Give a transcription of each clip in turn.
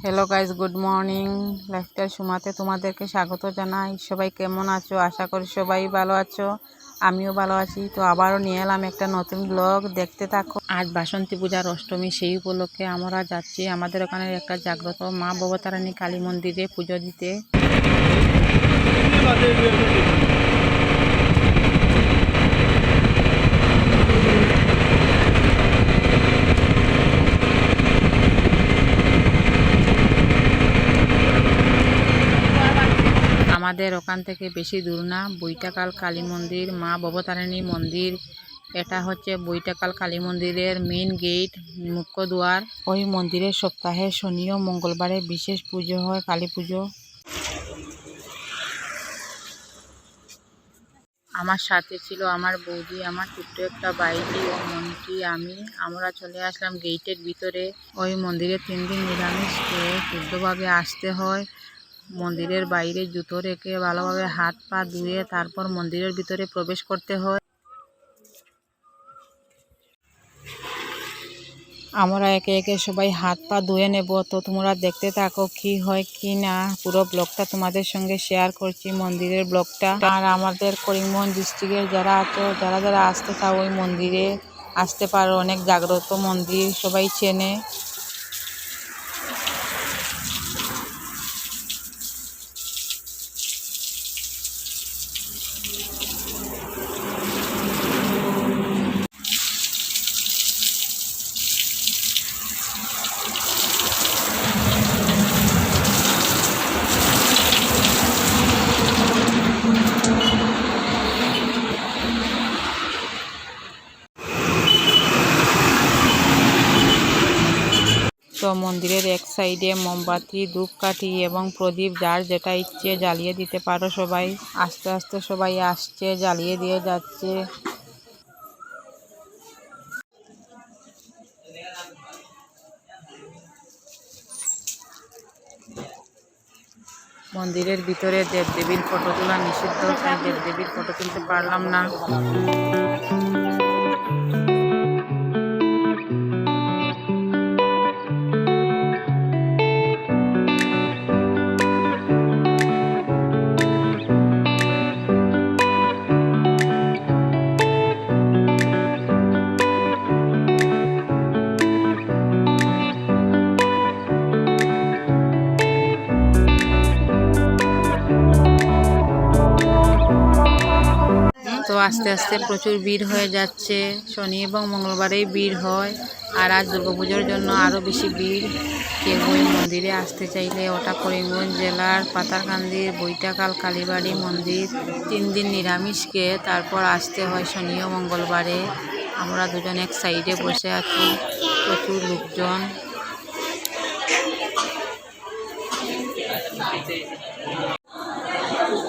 Hello guys, good morning. Lifestyle সুমাতে তোমাদেরকে স্বাগত জানাই। সবাই কেমন আছো? আশা করি সবাই ভালো আছো, আমিও ভালো আছি। তো আবারও নিয়ে এলাম একটা নতুন ব্লগ, দেখতে থাকো। আজ বাসন্তী পূজার অষ্টমী, সেই উপলক্ষে আমরা যাচ্ছি আমাদের ওখানে একটা জাগ্রত মা ভবতারিণী কালী মন্দিরে পুজো দিতে। আমাদের ওখান থেকে বেশি দূর না, বৈটাকাল কালী মন্দির, মা ভবতারিণী মন্দির। এটা হচ্ছে বৈটাকাল কালী মন্দিরের মেইন গেট, মুখ্য দুয়ার। ওই মন্দিরের সপ্তাহে শনি ও মঙ্গলবারে বিশেষ পুজো হয়, কালী পুজো। আমার সাথে ছিল আমার বৌদি, আমার ছোট্ট একটা বাইজি ও মন্ত্রী, আমরা চলে আসলাম গেটের ভিতরে। ওই মন্দিরে 3 দিন নিরামিষ খেয়ে শুদ্ধভাবে আসতে হয়। মন্দিরের বাইরে জুতো রেখে ভালোভাবে হাত পা ধুয়ে তারপর মন্দিরের ভিতরে প্রবেশ করতে হয়। আমরা একে একে সবাই হাত পা ধুয়ে নেব। তো তোমরা দেখতে থাকো কি হয় কি না, পুরো ব্লগটা তোমাদের সঙ্গে শেয়ার করছি, মন্দিরের ব্লগটা। আর আমাদের করিমগঞ্জ ডিস্ট্রিক্টের যারা আছো, যারা আসতে চাও ওই মন্দিরে আসতে পারো। অনেক জাগ্রত মন্দির, সবাই চেনে। তো মন্দিরের এক সাইডে মোমবাতি, ধূপকাঠি এবং প্রদীপ যার যেটা ইচ্ছে জ্বালিয়ে দিতে পারো সবাই। আস্তে আস্তে সবাই আসছে, জ্বালিয়ে দিয়ে যাচ্ছে। মন্দিরের ভিতরে দেবদেবীর ফটো তোলা নিষিদ্ধ, তাই দেবদেবীর ফটো তুলতে পারলাম না। তো আস্তে আস্তে প্রচুর ভিড় হয়ে যাচ্ছে। শনি এবং মঙ্গলবারেই ভিড় হয়, আর আজ দুর্গাপুজোর জন্য আরও বেশি ভিড়। কেউ ওই মন্দিরে আসতে চাইলে, ওটা করিমগঞ্জ জেলার পাতারকান্দির বৈটাকাল কালীবাড়ি মন্দির। 3 দিন নিরামিষ খেয়ে তারপর আসতে হয় শনি ও মঙ্গলবারে। আমরা দুজন এক সাইডে বসে আছি, প্রচুর লোকজন।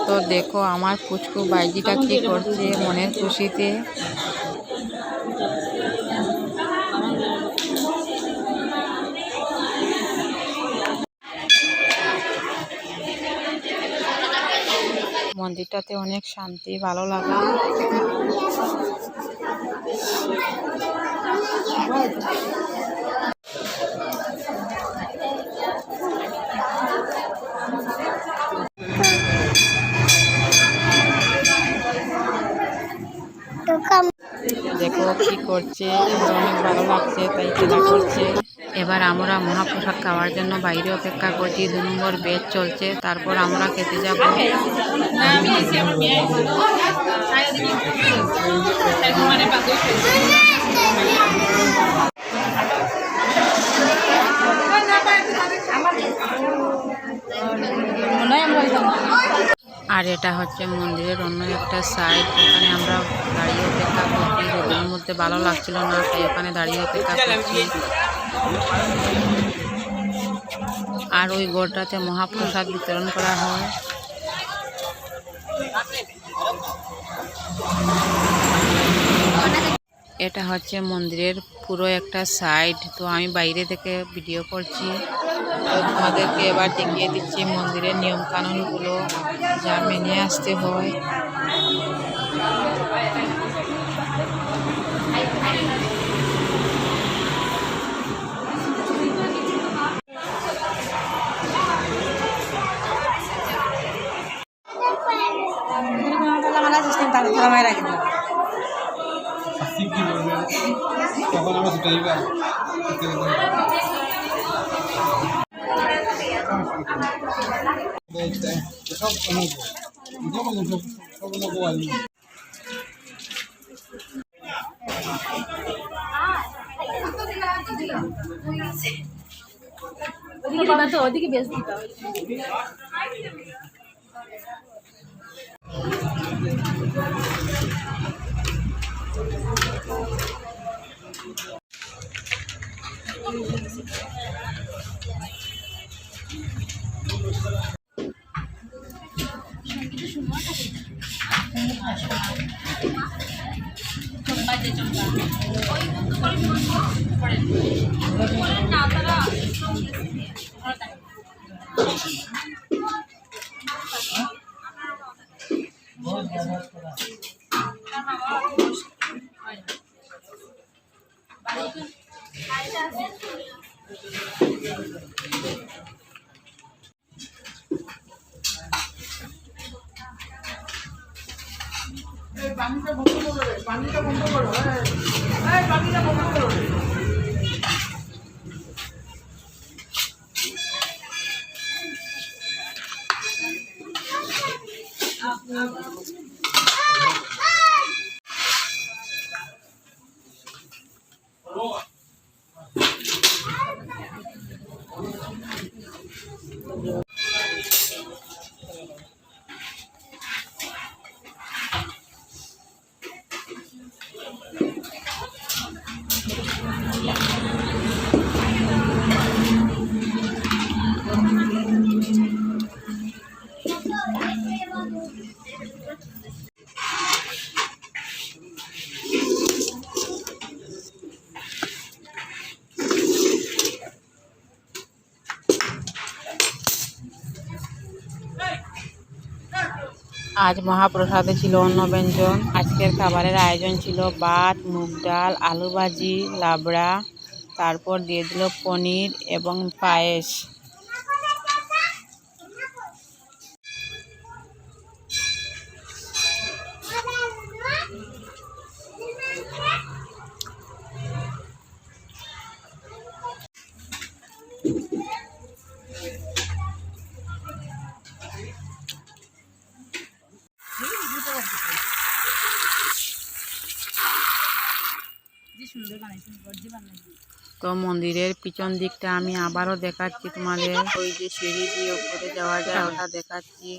তো দেখো আমার পুচকু বাইজিটা কি করছে মনের খুশিতে। মন্দিরটাতে অনেক শান্তি, ভালো লাগা। দেখো কি করছে, অনেক ভালো লাগছে তাই খেলা করছে। এবার আমরা মহাপ্রসাদ খাওয়ার জন্য বাইরে অপেক্ষা করছি। 2 নম্বর ব্যাচ চলছে, তারপর আমরা খেতে যাব। আর এটা হচ্ছে মন্দিরের অন্য একটা সাইড, ওখানে আমরা দাঁড়িয়ে অপেক্ষা করছি। রোদের মধ্যে ভালো লাগছিল না, তাই ওখানে দাঁড়িয়ে অপেক্ষা করছি। আর ওই ঘরটাতে মহাপ্রসাদ বিতরণ করা হয়। এটা হচ্ছে মন্দিরের পুরো একটা সাইড। তো আমি বাইরে থেকে ভিডিও করছি, তো তোমাদেরকে এবার দেখিয়ে দিচ্ছি মন্দিরের নিয়ম কানুনগুলো, যা মেনে আসতে হয়। थोड़ा मैं रख दूँ তখন আমরা ছুটাইবা সব ওদিকে বেশ দিতে আজ মহাপ্রসাদে ছিল অন্ন ব্যঞ্জন। আজকের খাবারের আয়োজন ছিল ভাত, মুগ ডাল, আলু ভাজি, লাবড়া, তারপর দিয়ে দিল পনির এবং পায়েস। তো মন্দিরের পিছন দিকটা আমি আবারও দেখাচ্ছি তোমাদের। ওই যে সিঁড়ি দিয়ে উপরে যাওয়া যায় ওটা দেখাচ্ছি।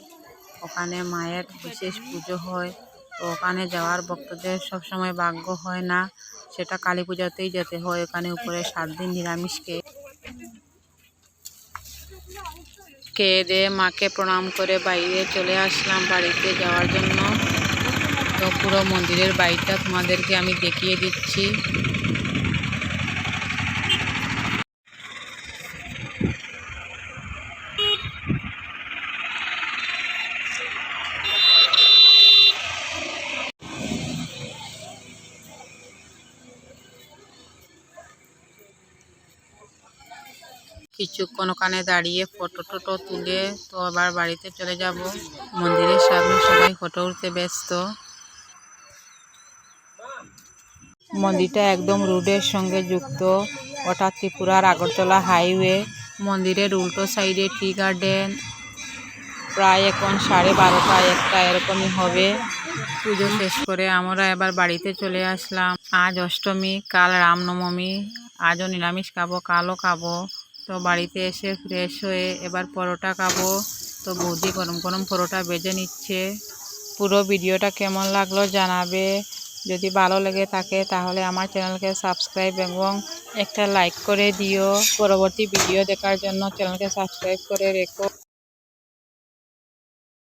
ওখানে মায়ের বিশেষ পুজো হয়। তো ওখানে যাওয়ার ভক্তদের সবসময় ভাগ্য হয় না, সেটা কালী পূজাতেই যেতে হয়। ওখানে উপরে 7 দিন নিরামিষ খেয়ে দিয়ে মাকে প্রণাম করে বাইরে চলে আসলাম বাড়িতে যাওয়ার জন্য। তো পুরো মন্দিরের বাড়িটা তোমাদেরকে আমি দেখিয়ে দিচ্ছি। কিছুক্ষণ ওখানে দাঁড়িয়ে ফটো টটো তুলে তো আবার বাড়িতে চলে যাব। মন্দিরের সামনে সবাই ফটো উঠতে ব্যস্ত। মন্দিরটা একদম রোডের সঙ্গে যুক্ত। ওটা ত্রিপুরার আগরতলা হাইওয়ে। মন্দিরের উল্টো সাইডে টি গার্ডেন। প্রায় এখন 12:30 1টা এরকমই হবে। পুজো শেষ করে আমরা এবার বাড়িতে চলে আসলাম। আজ অষ্টমী, কাল রামনবমী। আজও নিরামিষ খাবো, কালও খাবো। তো বাড়িতে এসে ফ্রেশ হয়ে এবার পরোটা খাবো। তো বৌদি গরম গরম পরোটা ভেজে নিচ্ছে। পুরো ভিডিওটা কেমন লাগলো জানাবে। যদি ভালো লেগে থাকে তাহলে আমার চ্যানেলকে সাবস্ক্রাইব এবং একটা লাইক করে দিও। পরবর্তী ভিডিও দেখার জন্য চ্যানেলকে সাবস্ক্রাইব করে রেখো।